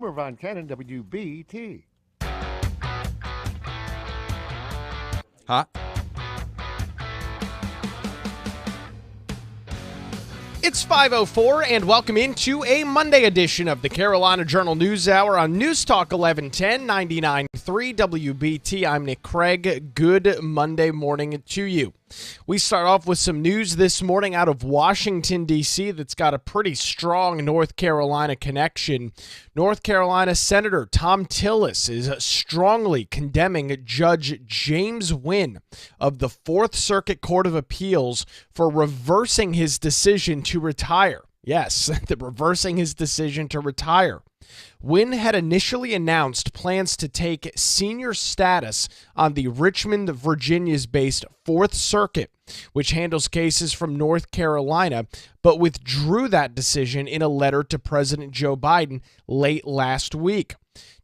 Von Cannon, WBT. Huh? It's 5:04, and welcome into a Monday edition of the Carolina Journal News Hour on News Talk 1110 99.3 WBT. I'm Nick Craig. Good Monday morning to you. We start off with some news this morning out of Washington, D.C. that's got a pretty strong North Carolina connection. North Carolina Senator Thom Tillis is strongly condemning Judge James Wynn of the Fourth Circuit Court of Appeals for reversing his decision to retire. Yes, reversing his decision to retire. Wynn had initially announced plans to take senior status on the Richmond, Virginia's-based Fourth Circuit, which handles cases from North Carolina, but withdrew that decision in a letter to President Joe Biden late last week.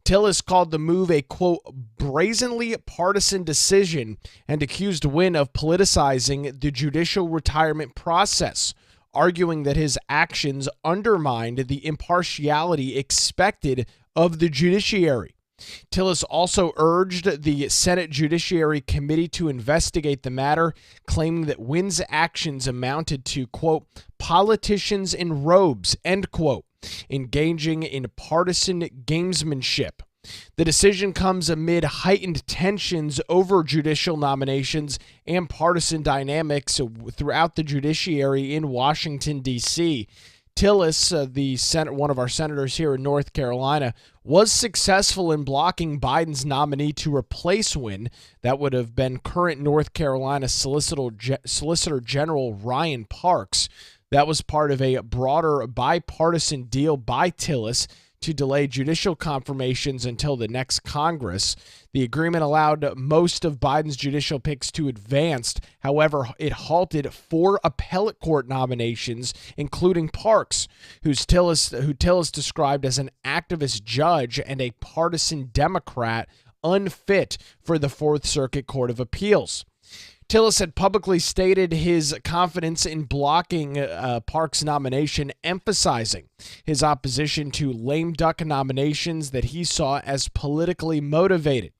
Tillis called the move a, quote, brazenly partisan decision and accused Wynn of politicizing the judicial retirement process, arguing that his actions undermined the impartiality expected of the judiciary. Tillis also urged the Senate Judiciary Committee to investigate the matter, claiming that Wynn's actions amounted to, quote, politicians in robes, end quote, engaging in partisan gamesmanship. The decision comes amid heightened tensions over judicial nominations and partisan dynamics throughout the judiciary in Washington, D.C. Tillis, one of our senators here in North Carolina, was successful in blocking Biden's nominee to replace Wynn. That would have been current North Carolina Solicitor General Ryan Parks. That was part of a broader bipartisan deal by Tillis to delay judicial confirmations until the next Congress. The agreement allowed most of Biden's judicial picks to advance. However, it halted 4 appellate court nominations, including Parks, who Tillis described as an activist judge and a partisan Democrat unfit for the Fourth Circuit Court of Appeals. Tillis had publicly stated his confidence in blocking Parks' nomination, emphasizing his opposition to lame duck nominations that he saw as politically motivated.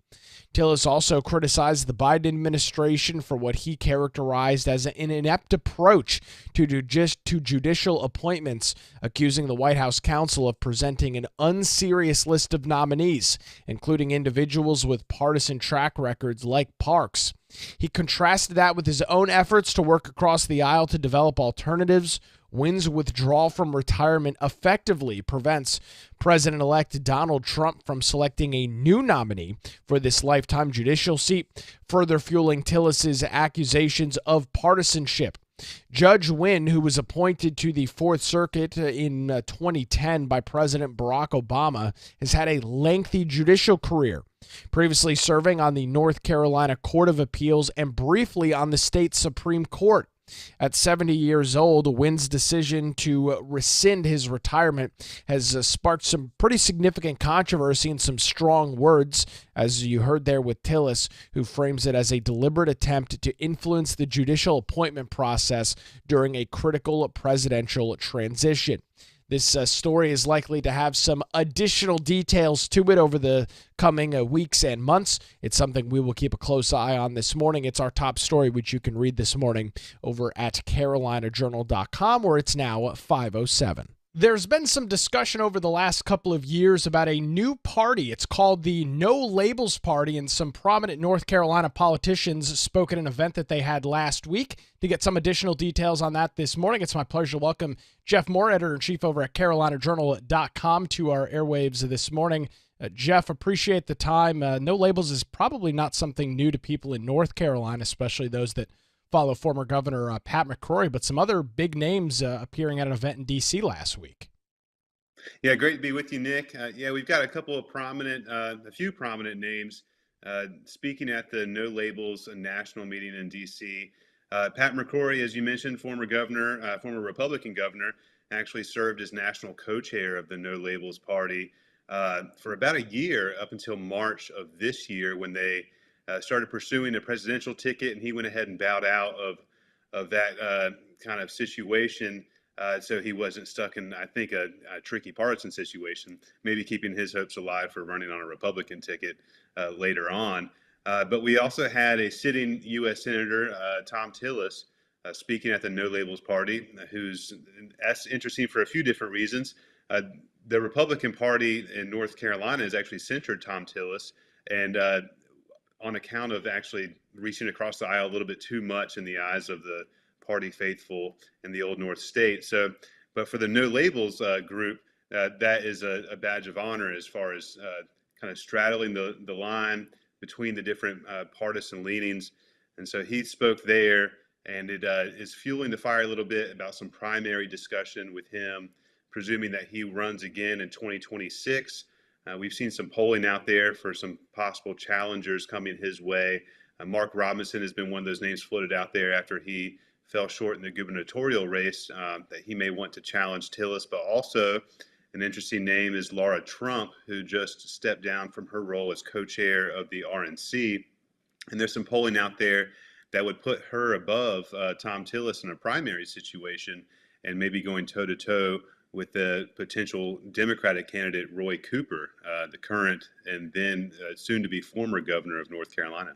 Tillis also criticized the Biden administration for what he characterized as an inept approach to judicial appointments, accusing the White House counsel of presenting an unserious list of nominees, including individuals with partisan track records like Parks. He contrasted that with his own efforts to work across the aisle to develop alternatives. Wynn's withdrawal from retirement effectively prevents President-elect Donald Trump from selecting a new nominee for this lifetime judicial seat, further fueling Tillis's accusations of partisanship. Judge Wynn, who was appointed to the Fourth Circuit in 2010 by President Barack Obama, has had a lengthy judicial career, previously serving on the North Carolina Court of Appeals and briefly on the state Supreme Court. At 70 years old, Wynn's decision to rescind his retirement has sparked some pretty significant controversy and some strong words, as you heard there with Tillis, who frames it as a deliberate attempt to influence the judicial appointment process during a critical presidential transition. This story is likely to have some additional details to it over the coming weeks and months. It's something we will keep a close eye on this morning. It's our top story, which you can read this morning over at carolinajournal.com, where it's now 5:07. There's been some discussion over the last couple of years about a new party. It's called the No Labels Party, and some prominent North Carolina politicians spoke at an event that they had last week. To get some additional details on that this morning, it's my pleasure to welcome Jeff Moore, editor-in-chief over at carolinajournal.com, to our airwaves this morning. Jeff, appreciate the time. No Labels is probably not something new to people in North Carolina, especially those that follow former Governor Pat McCrory, but some other big names appearing at an event in D.C. last week. Yeah, great to be with you, Nick. We've got a few prominent names speaking at the No Labels national meeting in D.C. Pat McCrory, as you mentioned, former Republican governor, actually served as national co-chair of the No Labels Party for about a year, up until March of this year, when they started pursuing a presidential ticket, and he went ahead and bowed out of that kind of situation. So he wasn't stuck in, I think, a tricky partisan situation, maybe keeping his hopes alive for running on a Republican ticket later on. But we also had a sitting U.S. Senator, Tom Tillis, speaking at the No Labels Party, who's that's interesting for a few different reasons. The Republican Party in North Carolina has actually censured Tom Tillis, and on account of actually reaching across the aisle a little bit too much in the eyes of the party faithful in the Old North State. So, but for the No Labels group, that is a badge of honor as far as kind of straddling the line between the different partisan leanings. And so he spoke there, and it is fueling the fire a little bit about some primary discussion with him, presuming that he runs again in 2026. We've seen some polling out there for some possible challengers coming his way. Mark Robinson has been one of those names floated out there after he fell short in the gubernatorial race, that he may want to challenge Tillis. But also an interesting name is Laura Trump, who just stepped down from her role as co-chair of the RNC. And there's some polling out there that would put her above Tom Tillis in a primary situation, and maybe going toe-to-toe with the potential Democratic candidate Roy Cooper, the current and then soon-to-be former governor of North Carolina.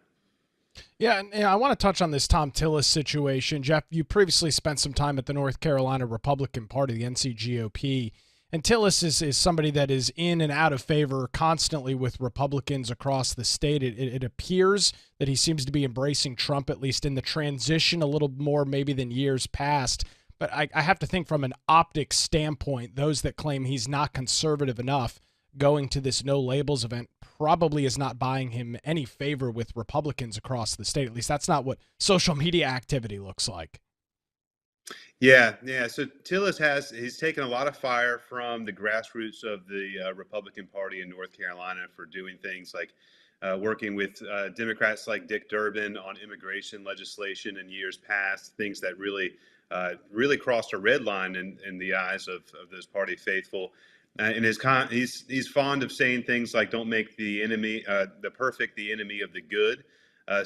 Yeah, and I want to touch on this Tom Tillis situation. Jeff, you previously spent some time at the North Carolina Republican Party, the NCGOP, and Tillis is somebody that is in and out of favor constantly with Republicans across the state. It appears that he seems to be embracing Trump, at least in the transition, a little more maybe than years past. But I have to think from an optics standpoint, those that claim he's not conservative enough going to this No Labels event probably is not buying him any favor with Republicans across the state. At least that's not what social media activity looks like. Yeah. So Tillis he's taken a lot of fire from the grassroots of the Republican Party in North Carolina for doing things like working with Democrats like Dick Durbin on immigration legislation in years past, things that really crossed a red line in the eyes of those party faithful. And he's fond of saying things like, "Don't make the perfect the enemy of the good."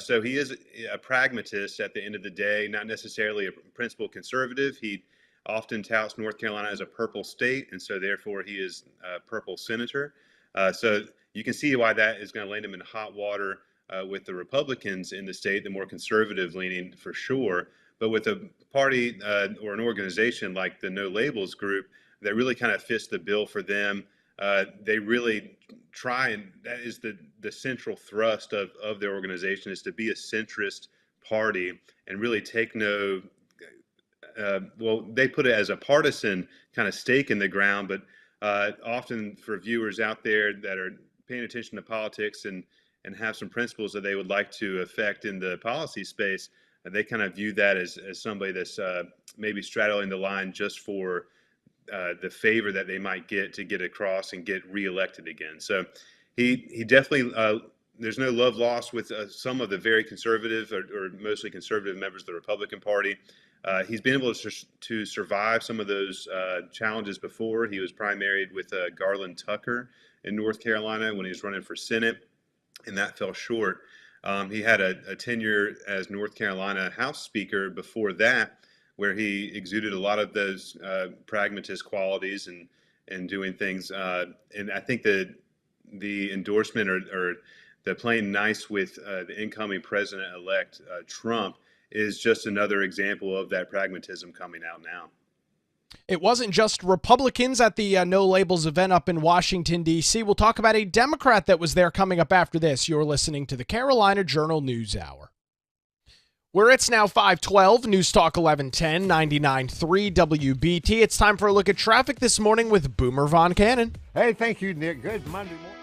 So he is a pragmatist at the end of the day, not necessarily a principled conservative. He often touts North Carolina as a purple state, and so therefore he is a purple senator. So you can see why that is going to land him in hot water with the Republicans in the state, the more conservative leaning for sure. But with a party or an organization like the No Labels group that really kind of fits the bill for them, they really try, and that is the central thrust of their organization, is to be a centrist party and really take no, they put it as a partisan kind of stake in the ground, but often for viewers out there that are paying attention to politics and have some principles that they would like to affect in the policy space, they kind of view that as somebody that's maybe straddling the line just for the favor that they might get to get across and get reelected again. So he definitely, there's no love lost with some of the very conservative or mostly conservative members of the Republican Party. He's been able to survive some of those challenges before. He was primaried with Garland Tucker in North Carolina when he was running for Senate, and that fell short. He had a tenure as North Carolina House Speaker before that, where he exuded a lot of those pragmatist qualities and doing things. And I think that the endorsement or the playing nice with the incoming president-elect Trump is just another example of that pragmatism coming out now. It wasn't just Republicans at the No Labels event up in Washington, D.C. We'll talk about a Democrat that was there coming up after this. You're listening to the Carolina Journal News Hour, where it's now 5:12, News Talk 1110, 99.3 WBT. It's time for a look at traffic this morning with Boomer Von Cannon. Hey, thank you, Nick. Good Monday morning.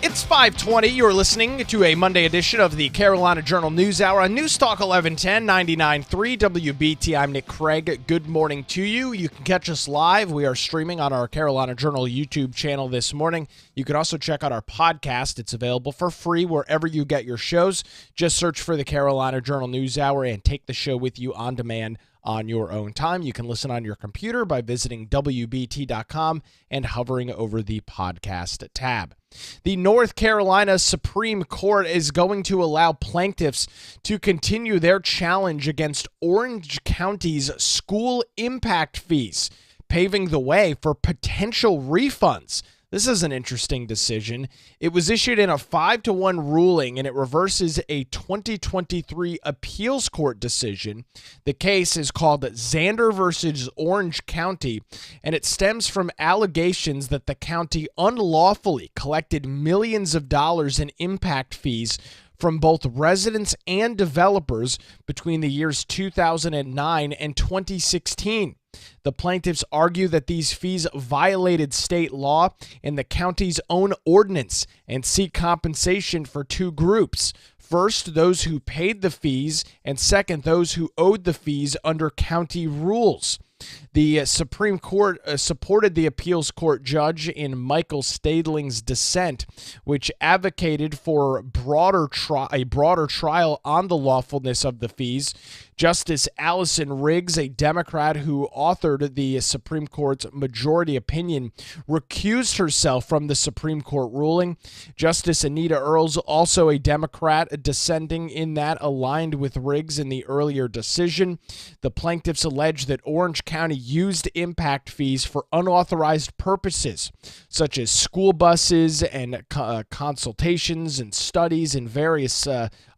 It's 5:20. You're listening to a Monday edition of the Carolina Journal News Hour on News Talk 1110 99.3 WBT. I'm Nick Craig. Good morning to you. You can catch us live. We are streaming on our Carolina Journal YouTube channel this morning. You can also check out our podcast. It's available for free wherever you get your shows. Just search for the Carolina Journal News Hour and take the show with you on demand on your own time. You can listen on your computer by visiting WBT.com and hovering over the podcast tab. The North Carolina Supreme Court is going to allow plaintiffs to continue their challenge against Orange County's school impact fees, paving the way for potential refunds. This is an interesting decision. It was issued in a 5-1 ruling, and it reverses a 2023 appeals court decision. The case is called Zander versus Orange County, and it stems from allegations that the county unlawfully collected millions of dollars in impact fees from both residents and developers between the years 2009 and 2016. The plaintiffs argue that these fees violated state law and the county's own ordinance and seek compensation for two groups. First, those who paid the fees, and second, those who owed the fees under county rules. The Supreme Court supported the appeals court judge in Michael Stadling's dissent, which advocated for a broader trial on the lawfulness of the fees. Justice Allison Riggs, a Democrat who authored the Supreme Court's majority opinion, recused herself from the Supreme Court ruling. Justice Anita Earls, also a Democrat, dissenting in that, aligned with Riggs in the earlier decision. The plaintiffs allege that Orange County used impact fees for unauthorized purposes, such as school buses and consultations and studies and various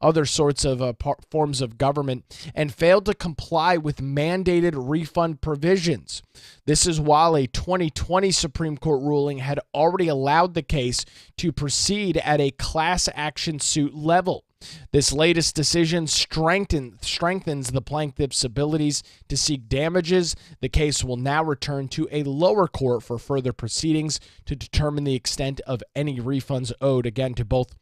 other sorts of forms of government, and failed to comply with mandated refund provisions. This is while a 2020 Supreme Court ruling had already allowed the case to proceed at a class action suit level. This latest decision strengthens the plaintiff's abilities to seek damages. The case will now return to a lower court for further proceedings to determine the extent of any refunds owed, again, to both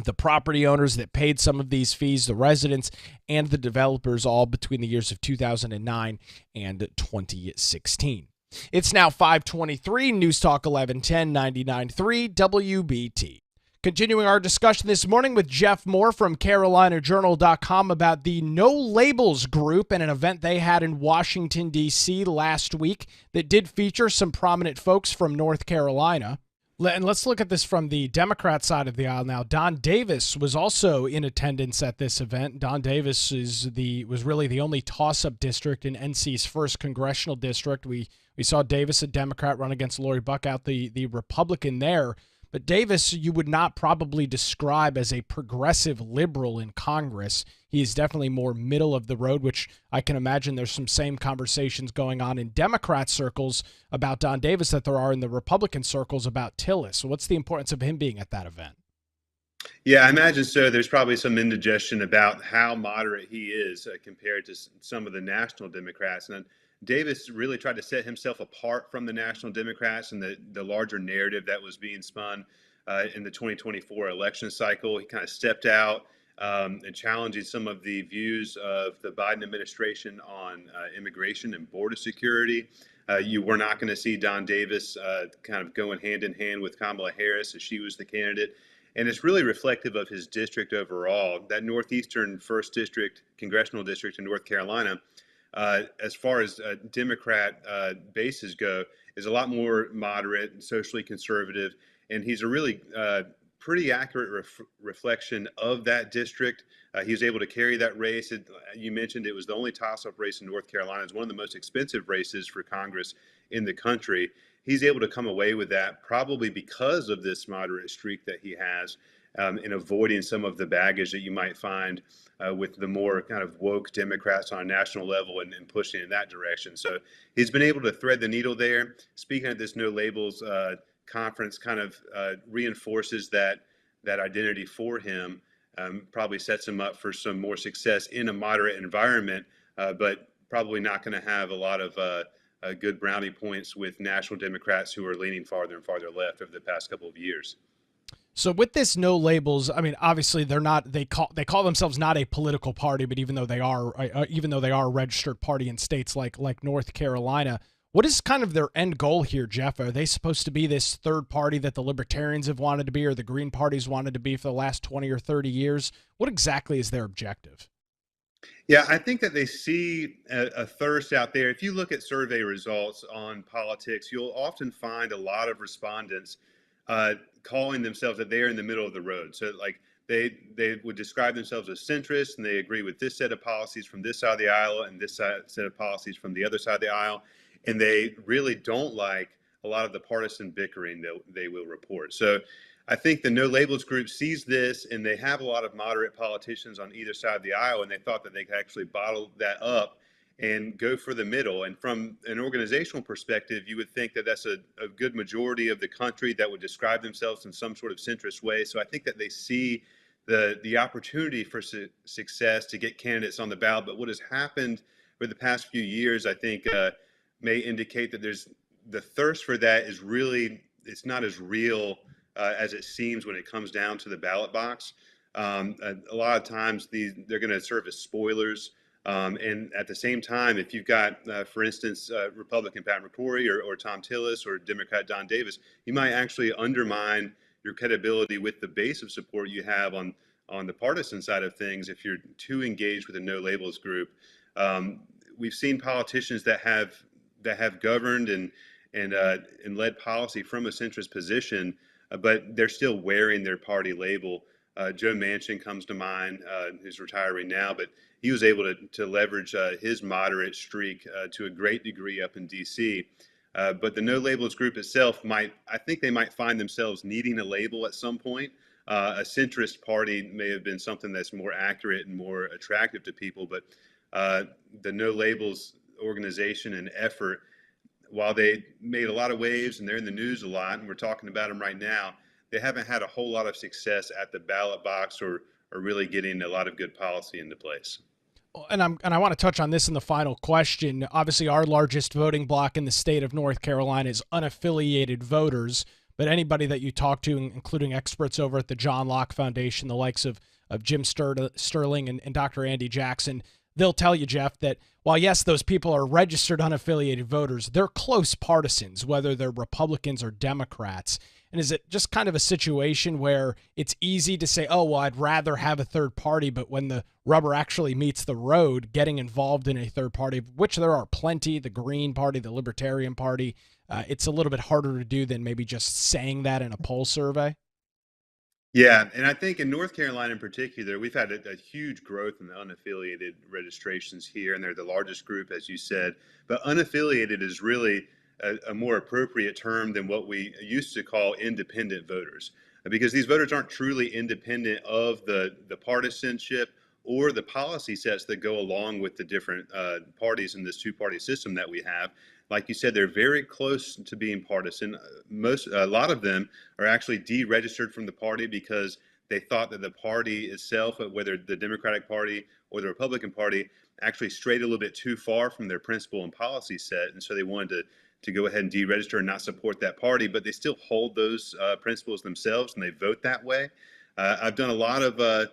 the property owners that paid some of these fees, the residents, and the developers, all between the years of 2009 and 2016. It's now 5:23, News Talk 1110 99.3 WBT. Continuing our discussion this morning with Jeff Moore from CarolinaJournal.com about the No Labels group and an event they had in Washington, D.C. last week that did feature some prominent folks from North Carolina. And let's look at this from the Democrat side of the aisle now. Don Davis was also in attendance at this event. Don Davis was really the only toss-up district in NC's first congressional district. We saw Davis, a Democrat, run against Lori Buckout, the Republican there. But Davis, you would not probably describe as a progressive liberal in Congress. He is definitely more middle of the road, which I can imagine there's some same conversations going on in Democrat circles about Don Davis that there are in the Republican circles about Tillis. So what's the importance of him being at that event? Yeah, I imagine so. There's probably some indigestion about how moderate he is compared to some of the national Democrats. And Davis really tried to set himself apart from the national Democrats and the larger narrative that was being spun in the 2024 election cycle. He kind of stepped out and challenging some of the views of the Biden administration on immigration and border security. You were not going to see Don Davis kind of going hand in hand with Kamala Harris as she was the candidate. And it's really reflective of his district overall. That Northeastern 1st District, congressional district in North Carolina, as far as Democrat bases go, is a lot more moderate and socially conservative. And he's a really pretty accurate reflection of that district. He was able to carry that race. You mentioned it was the only toss-up race in North Carolina. It's one of the most expensive races for Congress in the country. He's able to come away with that probably because of this moderate streak that he has in avoiding some of the baggage that you might find with the more kind of woke Democrats on a national level and pushing in that direction. So he's been able to thread the needle there. Speaking at this No Labels conference kind of reinforces that identity for him, probably sets him up for some more success in a moderate environment, but probably not going to have a lot of good brownie points with national Democrats who are leaning farther and farther left over the past couple of years. So with this no labels, I mean, obviously they're not. They call themselves not a political party, but even though they are a registered party in states like North Carolina, what is kind of their end goal here, Jeff? Are they supposed to be this third party that the Libertarians have wanted to be, or the Green Party's wanted to be for the last 20 or 30 years? What exactly is their objective? Yeah, I think that they see a thirst out there. If you look at survey results on politics, you'll often find a lot of respondents calling themselves that they're in the middle of the road. So, like, they would describe themselves as centrist, and they agree with this set of policies from this side of the aisle and this set of policies from the other side of the aisle, and they really don't like a lot of the partisan bickering that they will report. So I think the No Labels group sees this, and they have a lot of moderate politicians on either side of the aisle, and they thought that they could actually bottle that up and go for the middle. And from an organizational perspective, you would think that that's a good majority of the country that would describe themselves in some sort of centrist way. So I think that they see the opportunity for success to get candidates on the ballot. But what has happened for the past few years, I think, may indicate that there's the thirst for that is really, it's not as real as it seems when it comes down to the ballot box. A lot of times they're going to serve as spoilers. And at the same time, if you've got, for instance, Republican Pat McCrory or Tom Tillis or Democrat Don Davis, you might actually undermine your credibility with the base of support you have on the partisan side of things if you're too engaged with the No Labels group. We've seen politicians that have governed and led policy from a centrist position, but they're still wearing their party label. Joe Manchin comes to mind, who's retiring now, but he was able to leverage his moderate streak to a great degree up in D.C. But the No Labels group itself I think they might find themselves needing a label at some point. A centrist party may have been something that's more accurate and more attractive to people, but the No Labels organization and effort, while they made a lot of waves and they're in the news a lot, and we're talking about them right now, they haven't had a whole lot of success at the ballot box or really getting a lot of good policy into place. And I want to touch on this in the final question. Obviously, our largest voting bloc in the state of North Carolina is unaffiliated voters, but anybody that you talk to, including experts over at the John Locke Foundation, the likes of Jim Sterling and Dr. Andy Jackson, they'll tell you, Jeff, that while, yes, those people are registered unaffiliated voters, they're close partisans, whether they're Republicans or Democrats. And is it just kind of a situation where it's easy to say, oh, well, I'd rather have a third party, but when the rubber actually meets the road, getting involved in a third party, of which there are plenty, the Green Party, the Libertarian Party, it's a little bit harder to do than maybe just saying that in a poll survey? Yeah, and I think in North Carolina in particular, we've had a huge growth in the unaffiliated registrations here, and they're the largest group, as you said. But unaffiliated is really a more appropriate term than what we used to call independent voters, because these voters aren't truly independent of the partisanship or the policy sets that go along with the different parties in this two-party system that we have. Like you said, they're very close to being partisan. A lot of them are actually deregistered from the party because they thought that the party itself, whether the Democratic Party or the Republican Party, actually strayed a little bit too far from their principle and policy set, and so they wanted to go ahead and deregister and not support that party, but they still hold those principles themselves, and they vote that way. I've done a lot of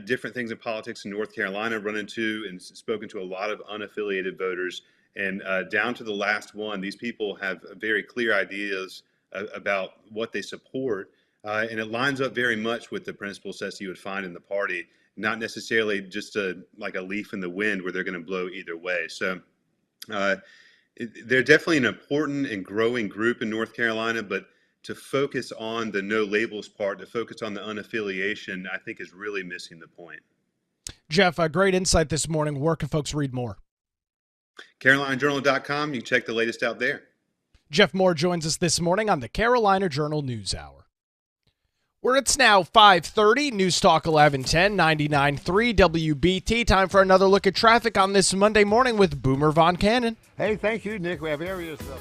different things in politics in North Carolina, run into and spoken to a lot of unaffiliated voters, and down to the last one, these people have very clear ideas about what they support, and it lines up very much with the principle sets you would find in the party, not necessarily just like a leaf in the wind where they're going to blow either way. So they're definitely an important and growing group in North Carolina, but to focus on the no labels part, to focus on the unaffiliation, I think is really missing the point. Jeff, a great insight this morning. Where can folks read more? CarolinaJournal.com. You can check the latest out there. Jeff Moore joins us this morning on the Carolina Journal News Hour. Where it's now 5:30, News Talk 1110, 99.3 WBT. Time for another look at traffic on this Monday morning with Boomer Von Cannon. Hey, thank you, Nick. We have areas of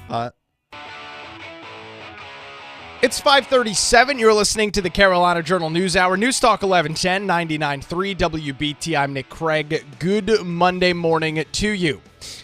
Uh, It's 5:37. You're listening to the Carolina Journal News Hour. News Talk 1110, 99.3 WBT. I'm Nick Craig. Good Monday morning to you.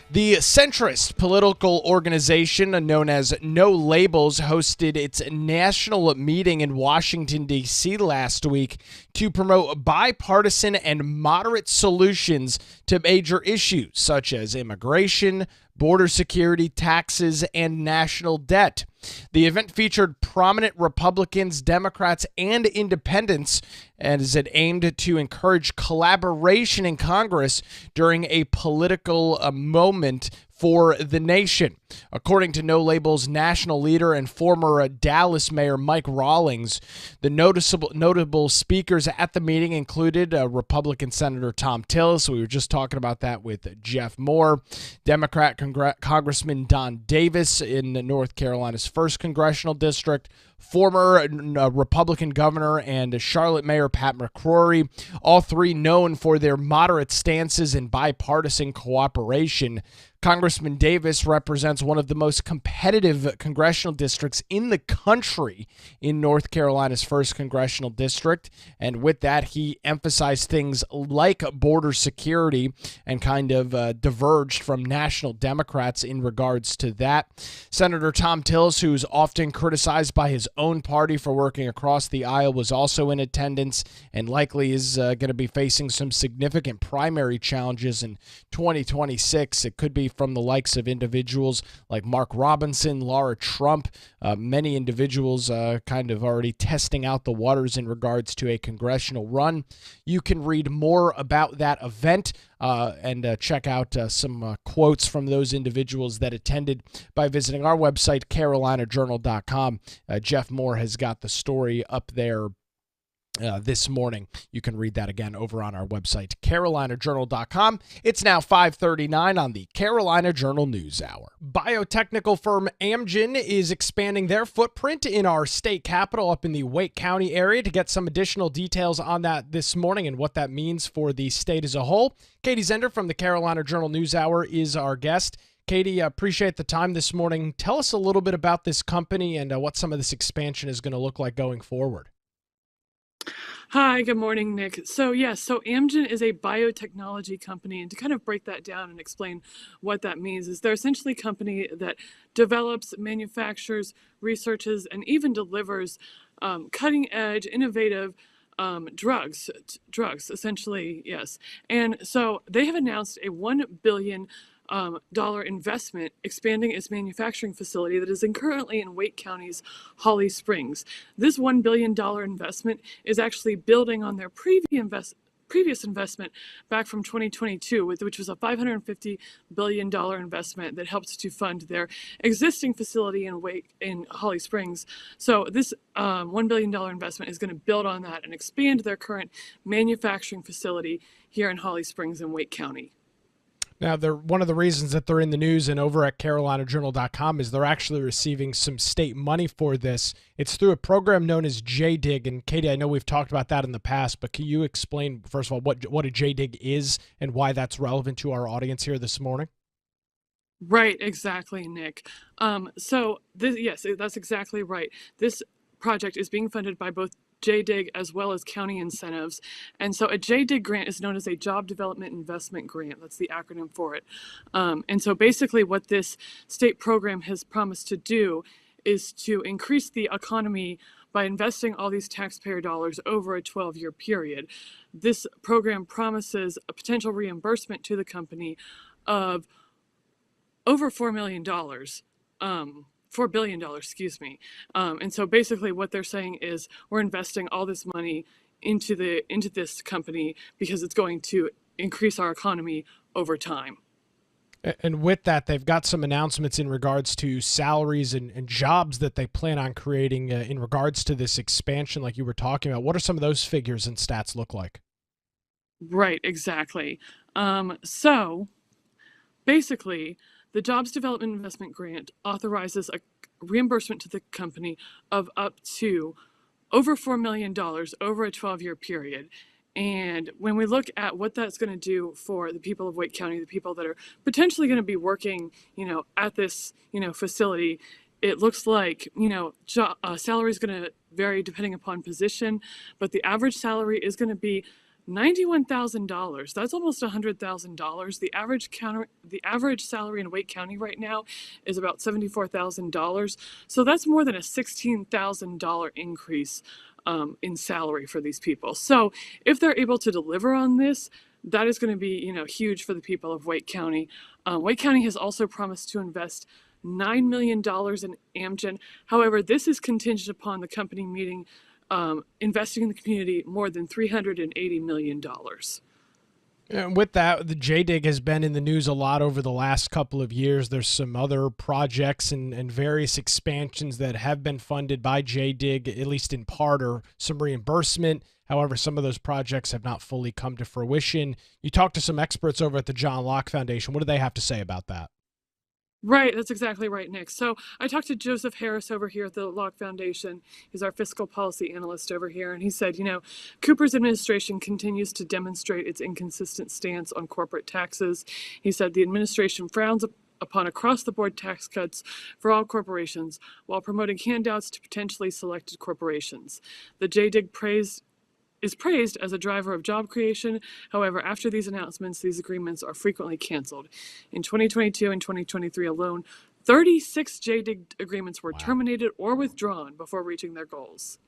The centrist political organization known as No Labels hosted its national meeting in Washington, D.C. last week to promote bipartisan and moderate solutions to major issues such as immigration, border security, taxes, and national debt. The event featured prominent Republicans, Democrats, and independents, and is it aimed to encourage collaboration in Congress during a political moment for the nation. According to No Labels national leader and former Dallas Mayor Mike Rawlings, the notable speakers at the meeting included Republican Senator Thom Tillis. We were just talking about that with Jeff Moore, Democrat Congressman Don Davis in North Carolina's 1st Congressional District, former Republican governor and Charlotte Mayor Pat McCrory, all three known for their moderate stances and bipartisan cooperation. Congressman Davis represents one of the most competitive congressional districts in the country in North Carolina's 1st Congressional District. And with that, he emphasized things like border security and kind of diverged from national Democrats in regards to that. Senator Thom Tillis, who's often criticized by his own party for working across the aisle, was also in attendance and likely is going to be facing some significant primary challenges in 2026. It could be from the likes of individuals like Mark Robinson, Laura Trump, many individuals kind of already testing out the waters in regards to a congressional run. You can read more about that event and check out some quotes from those individuals that attended by visiting our website, carolinajournal.com. Jeff Moore has got the story up there this morning. You can read that again over on our website, carolinajournal.com. It's now 5:39 on the Carolina Journal News Hour. Biotechnical firm Amgen is expanding their footprint in our state capital up in the Wake County area. To get some additional details on that this morning and what that means for the state as a whole, Katie Zender from the Carolina Journal News Hour is our guest. Katie, I appreciate the time this morning. Tell us a little bit about this company and what some of this expansion is going to look like going forward. Hi, good morning, Nick. So Amgen is a biotechnology company, and to kind of break that down and explain what that means is they're essentially a company that develops, manufactures, researches, and even delivers cutting-edge, innovative drugs, essentially, yes. And so they have announced a $1 billion dollar investment expanding its manufacturing facility that is currently in Wake County's Holly Springs. This $1 billion investment is actually building on their previous investment back from 2022, which was a $550 billion investment that helped to fund their existing facility in Holly Springs. So this $1 billion investment is going to build on that and expand their current manufacturing facility here in Holly Springs in Wake County. Now, one of the reasons that they're in the news and over at carolinajournal.com is they're actually receiving some state money for this. It's through a program known as JDIG. And Katie, I know we've talked about that in the past, but can you explain, first of all, what a JDIG is and why that's relevant to our audience here this morning? Right, exactly, Nick. Yes, that's exactly right. This project is being funded by both JDIG as well as county incentives. And so a JDIG grant is known as a Job Development Investment Grant. That's the acronym for it. And so basically what this state program has promised to do is to increase the economy by investing all these taxpayer dollars over a 12-year period. This program promises a potential reimbursement to the company of over $4 million. $4 billion, excuse me. And so basically what they're saying is we're investing all this money into this company because it's going to increase our economy over time. And with that, they've got some announcements in regards to salaries and jobs that they plan on creating in regards to this expansion like you were talking about. What are some of those figures and stats look like? Right, exactly. So basically, the Jobs Development Investment Grant authorizes a reimbursement to the company of up to over $4 million over a 12-year period. And when we look at what that's going to do for the people of Wake County, the people that are potentially going to be working, at this, facility, it looks like, salary is going to vary depending upon position, but the average salary is going to be $91,000. That's almost $100,000. The average salary in Wake County right now is about $74,000. So that's more than a $16,000 increase in salary for these people. So if they're able to deliver on this, that is going to be, huge for the people of Wake County. Wake County has also promised to invest $9 million in Amgen. However, this is contingent upon the company meeting investing in the community more than $380 million. And with that, the JDIG has been in the news a lot over the last couple of years. There's some other projects and various expansions that have been funded by JDIG, at least in part, or some reimbursement. However, some of those projects have not fully come to fruition. You talked to some experts over at the John Locke Foundation. What do they have to say about that? Right, that's exactly right, Nick. So I talked to Joseph Harris over here at the Locke Foundation. He's our fiscal policy analyst over here. And he said, Cooper's administration continues to demonstrate its inconsistent stance on corporate taxes. He said the administration frowns upon across-the-board tax cuts for all corporations while promoting handouts to potentially selected corporations. The JDIG is praised as a driver of job creation. However, after these announcements, these agreements are frequently canceled. In 2022 and 2023 alone, 36 JDIG agreements were terminated or withdrawn before reaching their goals.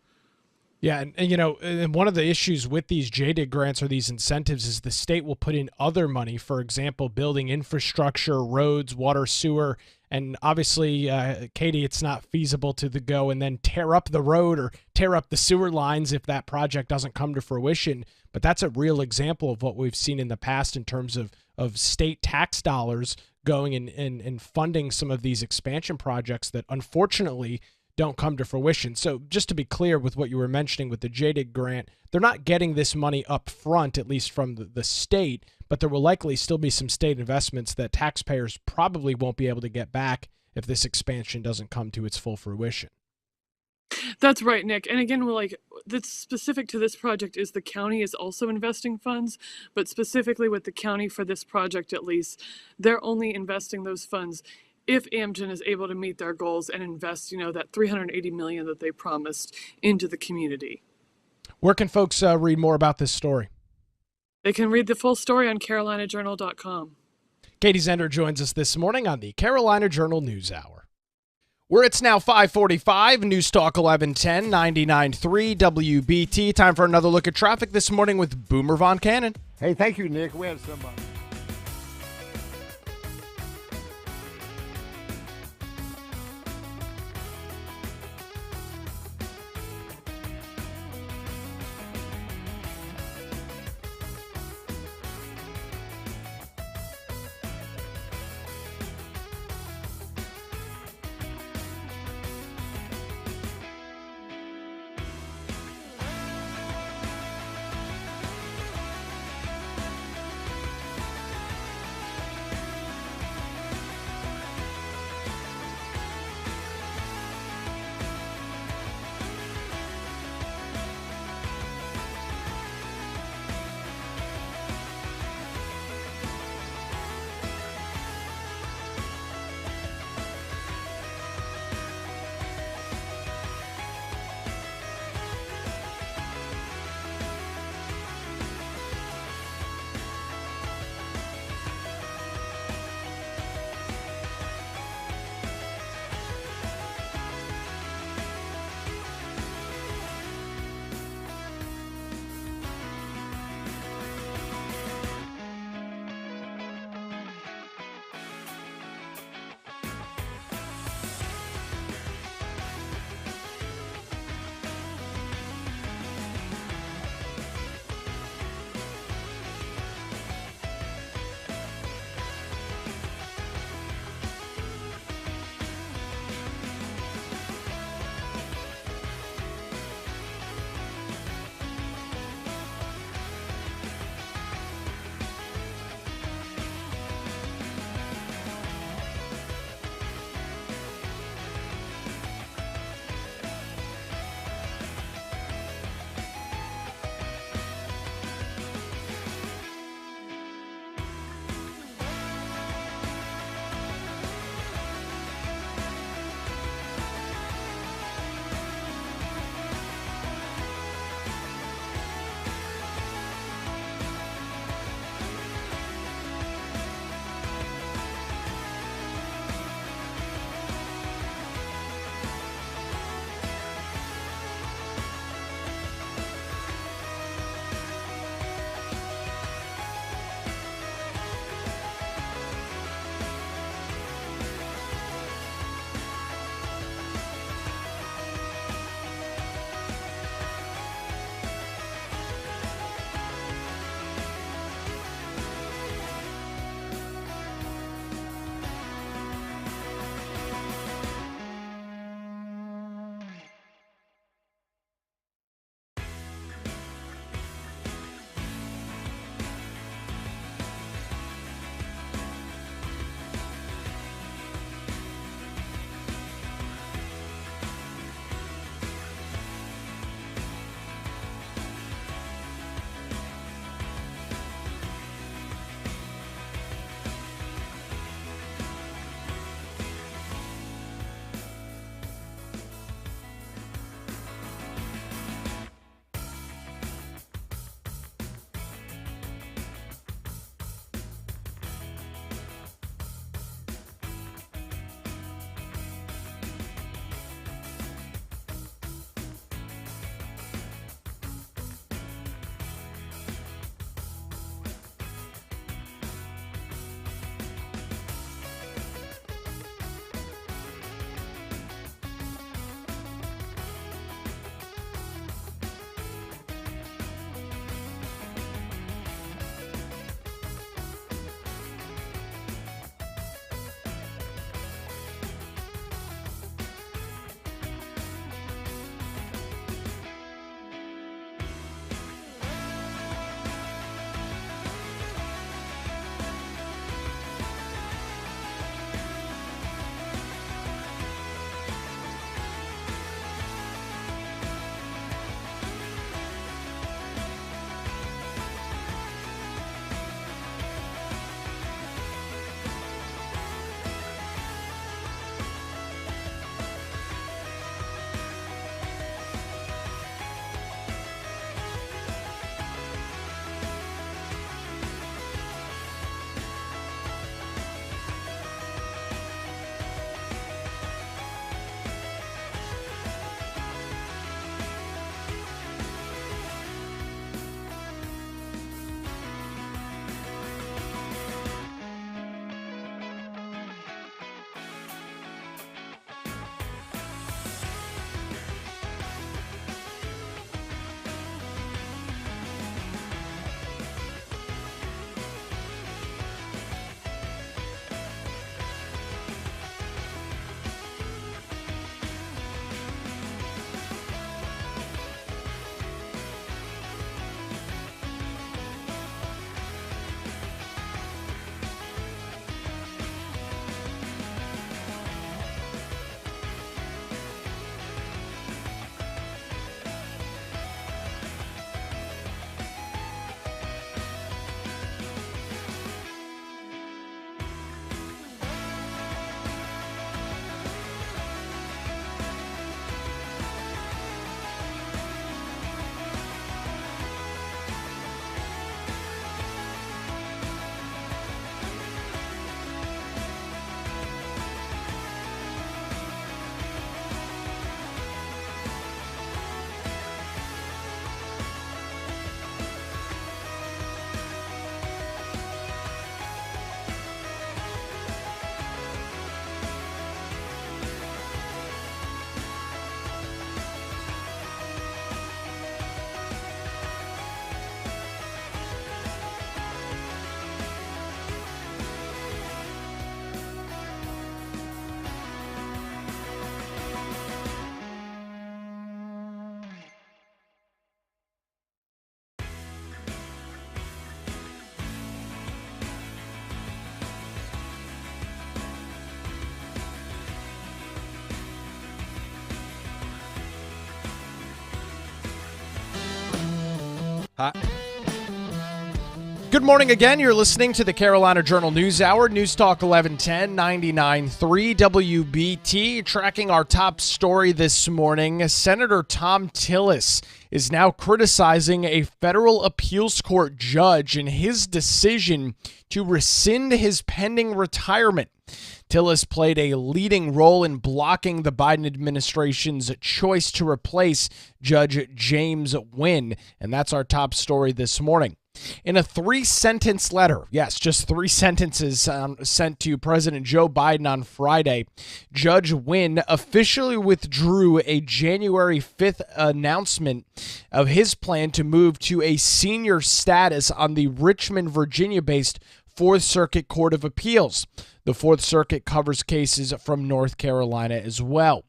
Yeah, and one of the issues with these JDIG grants or these incentives is the state will put in other money, for example, building infrastructure, roads, water, sewer, and obviously, Katie, it's not feasible to go and then tear up the road or tear up the sewer lines if that project doesn't come to fruition. But that's a real example of what we've seen in the past in terms of state tax dollars going and funding some of these expansion projects that unfortunately don't come to fruition. So just to be clear with what you were mentioning with the JDIG grant, they're not getting this money up front, at least from the state, but there will likely still be some state investments that taxpayers probably won't be able to get back if this expansion doesn't come to its full fruition. That's right, Nick. And again, that's specific to this project is the county is also investing funds, but specifically with the county for this project, at least, they're only investing those funds if Amgen is able to meet their goals and invest, that $380 million that they promised into the community. Where can folks read more about this story? They can read the full story on CarolinaJournal.com. Katie Zender joins us this morning on the Carolina Journal News Hour. Where it's now 5:45, News Talk 1110, 99.3 WBT. Time for another look at traffic this morning with Boomer Von Cannon. Hey, thank you, Nick. We had some... Hi. Good morning again. You're listening to the Carolina Journal News Hour, News Talk 1110, 99.3 WBT. Tracking our top story this morning, Senator Thom Tillis is now criticizing a federal appeals court judge in his decision to rescind his pending retirement. Tillis played a leading role in blocking the Biden administration's choice to replace Judge James Wynn, and that's our top story this morning. In a 3-sentence letter, yes, just 3 sentences sent to President Joe Biden on Friday, Judge Wynn officially withdrew a January 5th announcement of his plan to move to a senior status on the Richmond, Virginia-based Fourth Circuit Court of Appeals. The Fourth Circuit covers cases from North Carolina as well.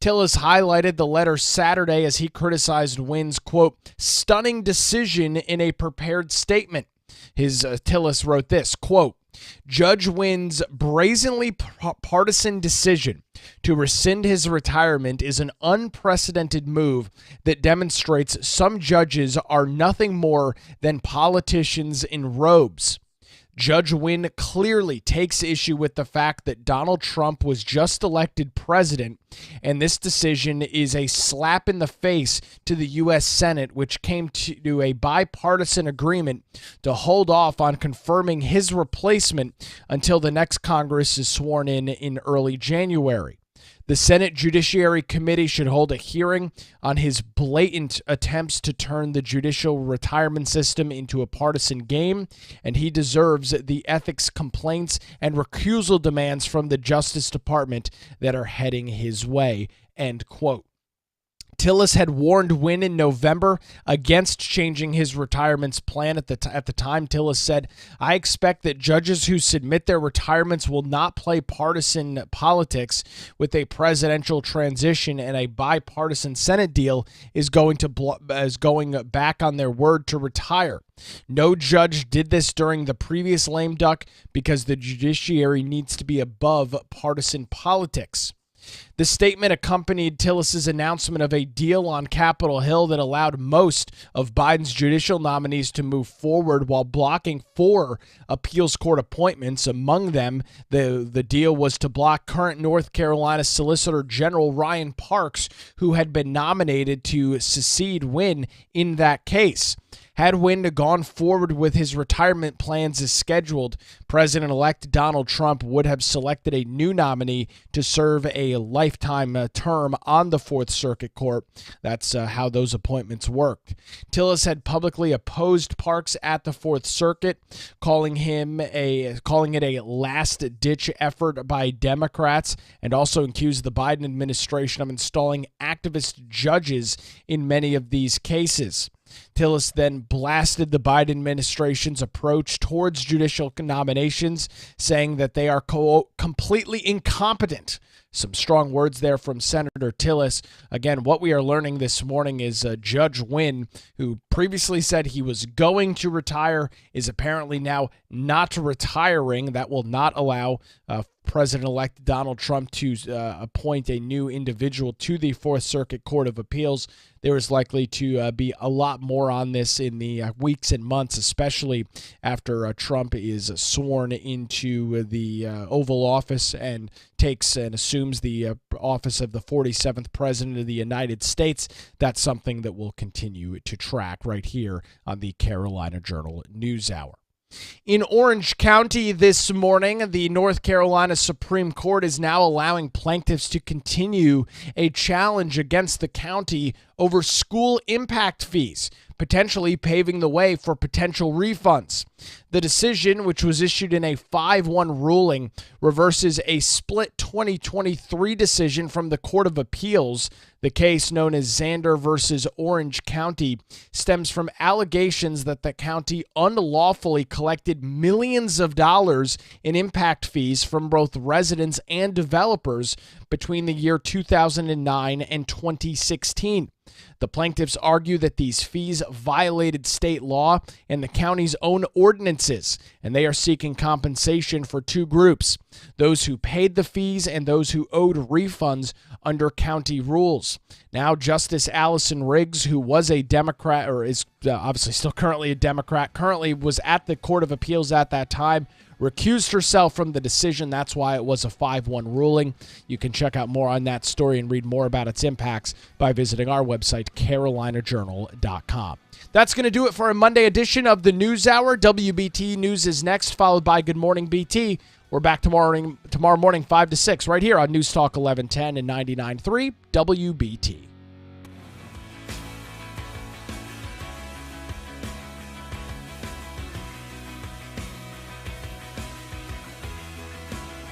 Tillis highlighted the letter Saturday as he criticized Wynn's, quote, stunning decision in a prepared statement. Tillis wrote this, quote, Judge Wynn's brazenly partisan decision to rescind his retirement is an unprecedented move that demonstrates some judges are nothing more than politicians in robes. Judge Wynn clearly takes issue with the fact that Donald Trump was just elected president, and this decision is a slap in the face to the U.S. Senate, which came to a bipartisan agreement to hold off on confirming his replacement until the next Congress is sworn in early January. The Senate Judiciary Committee should hold a hearing on his blatant attempts to turn the judicial retirement system into a partisan game, and he deserves the ethics complaints and recusal demands from the Justice Department that are heading his way, end quote. Tillis had warned Wynn in November against changing his retirement plan. At the time, Tillis said, I expect that judges who submit their retirements will not play partisan politics with a presidential transition, and a bipartisan Senate deal is going back on their word to retire. No judge did this during the previous lame duck because the judiciary needs to be above partisan politics. The statement accompanied Tillis's announcement of a deal on Capitol Hill that allowed most of Biden's judicial nominees to move forward while blocking 4 appeals court appointments. Among them, the deal was to block current North Carolina Solicitor General Ryan Parks, who had been nominated to succeed Wynn in that case. Had Wynn gone forward with his retirement plans as scheduled, President-elect Donald Trump would have selected a new nominee to serve a lifetime term on the Fourth Circuit Court. That's how those appointments worked. Tillis had publicly opposed Parks at the Fourth Circuit, calling it a last-ditch effort by Democrats, and also accused the Biden administration of installing activist judges in many of these cases. Tillis then blasted the Biden administration's approach towards judicial nominations, saying that they are completely incompetent. Some strong words there from Senator Tillis. Again, what we are learning this morning is Judge Wynn, who previously said he was going to retire, is apparently now not retiring. That will not allow President-elect Donald Trump to appoint a new individual to the Fourth Circuit Court of Appeals. There is likely to be a lot more on this in the weeks and months, especially after Trump is sworn into the Oval Office and takes and assumes the office of the 47th President of the United States. That's something that we'll continue to track right here on the Carolina Journal News Hour. In Orange County this morning, the North Carolina Supreme Court is now allowing plaintiffs to continue a challenge against the county over school impact fees, potentially paving the way for potential refunds. The decision, which was issued in a 5-1 ruling, reverses a split 2023 decision from the Court of Appeals. The case, known as Zander versus Orange County, stems from allegations that the county unlawfully collected millions of dollars in impact fees from both residents and developers between the year 2009 and 2016. The plaintiffs argue that these fees violated state law and the county's own ordinances, and they are seeking compensation for two groups: those who paid the fees and those who owed refunds under county rules. Now, Justice Allison Riggs, who was a Democrat, or is obviously still currently a Democrat, currently was at the Court of Appeals at that time, recused herself from the decision. That's why it was a 5-1 ruling. You can check out more on that story and read more about its impacts by visiting our website, carolinajournal.com. That's going to do it for a Monday edition of the News Hour. WBT News is next, followed by Good Morning BT. We're back tomorrow morning 5 to 6 right here on News Talk 1110 and 99.3 WBT.